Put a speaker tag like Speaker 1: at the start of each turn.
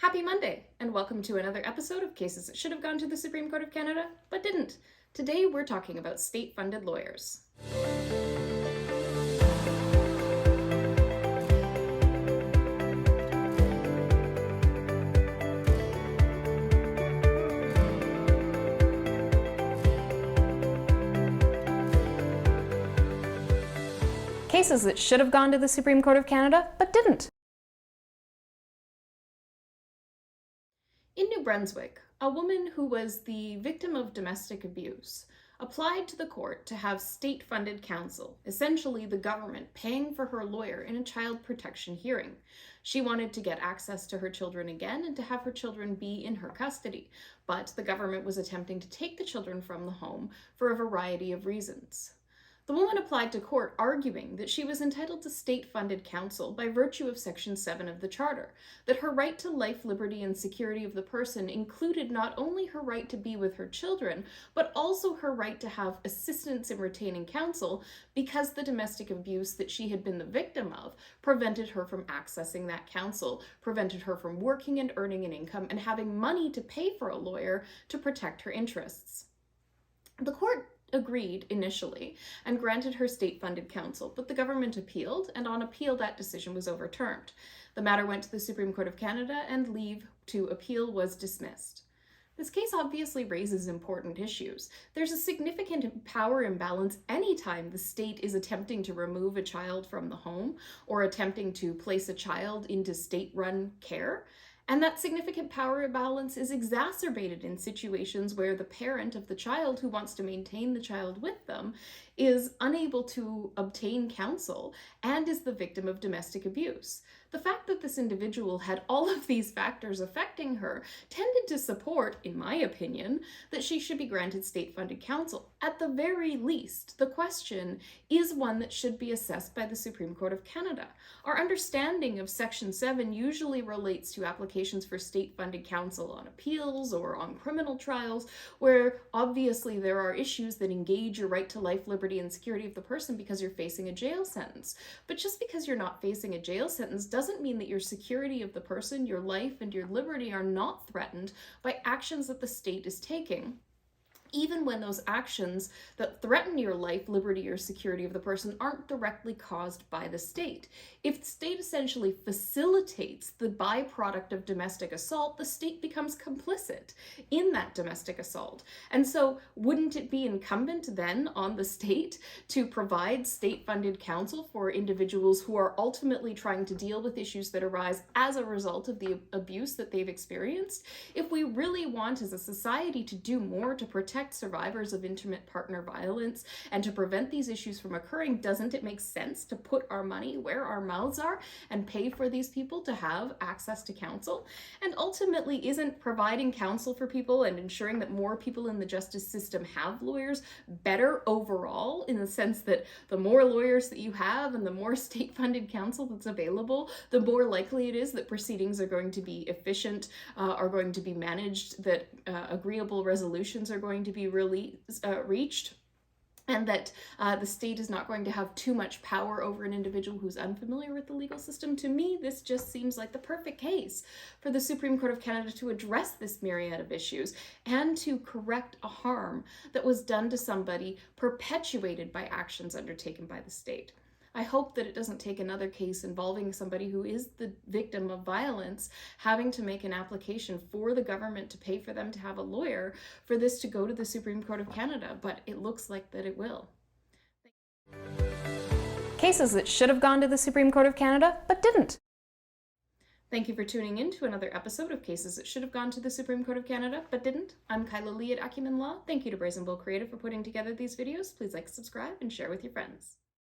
Speaker 1: Happy Monday, and welcome to another episode of Cases that should have gone to the Supreme Court of Canada, but didn't. Today we're talking about state-funded lawyers. Cases that should have gone to the Supreme Court of Canada, but didn't. In New Brunswick, a woman who was the victim of domestic abuse applied to the court to have state-funded counsel, essentially the government paying for her lawyer in a child protection hearing. She wanted to get access to her children again and to have her children be in her custody, but the government was attempting to take the children from the home for a variety of reasons. The woman applied to court arguing that she was entitled to state-funded counsel by virtue of Section 7 of the Charter, that her right to life, liberty, and security of the person included not only her right to be with her children, but also her right to have assistance in retaining counsel because the domestic abuse that she had been the victim of prevented her from accessing that counsel, prevented her from working and earning an income and having money to pay for a lawyer to protect her interests. The court agreed initially and granted her state-funded counsel, but the government appealed, and on appeal that decision was overturned. The matter went to the Supreme Court of Canada, and leave to appeal was dismissed. This case obviously raises important issues. There's a significant power imbalance anytime the state is attempting to remove a child from the home or attempting to place a child into state-run care. And that significant power imbalance is exacerbated in situations where the parent of the child who wants to maintain the child with them is unable to obtain counsel and is the victim of domestic abuse. The fact that this individual had all of these factors affecting her tended to support, in my opinion, that she should be granted state-funded counsel. At the very least, the question is one that should be assessed by the Supreme Court of Canada. Our understanding of Section 7 usually relates to applications for state-funded counsel on appeals or on criminal trials, where obviously there are issues that engage your right to life, liberty, and security of the person because you're facing a jail sentence. But just because you're not facing a jail sentence doesn't mean that your security of the person, your life, and your liberty are not threatened by actions that the state is taking, even when those actions that threaten your life, liberty, or security of the person aren't directly caused by the state. If the state essentially facilitates the byproduct of domestic assault, the state becomes complicit in that domestic assault. And so wouldn't it be incumbent then on the state to provide state-funded counsel for individuals who are ultimately trying to deal with issues that arise as a result of the abuse that they've experienced? If we really want as a society to do more to protect survivors of intimate partner violence and to prevent these issues from occurring, doesn't it make sense to put our money where our mouths are and pay for these people to have access to counsel? And ultimately, isn't providing counsel for people and ensuring that more people in the justice system have lawyers better overall, in the sense that the more lawyers that you have and the more state-funded counsel that's available, the more likely it is that proceedings are going to be efficient, are going to be managed, that agreeable resolutions are going to be reached, and that the state is not going to have too much power over an individual who's unfamiliar with the legal system. To me, this just seems like the perfect case for the Supreme Court of Canada to address this myriad of issues and to correct a harm that was done to somebody perpetuated by actions undertaken by the state. I hope that it doesn't take another case involving somebody who is the victim of violence having to make an application for the government to pay for them to have a lawyer for this to go to the Supreme Court of Canada, but it looks like that it will. Cases that should have gone to the Supreme Court of Canada, but didn't. Thank you for tuning in to another episode of Cases that should have gone to the Supreme Court of Canada, but didn't. I'm Kyla Lee at Acumen Law. Thank you to Brazen Bull Creative for putting together these videos. Please like, subscribe, and share with your friends.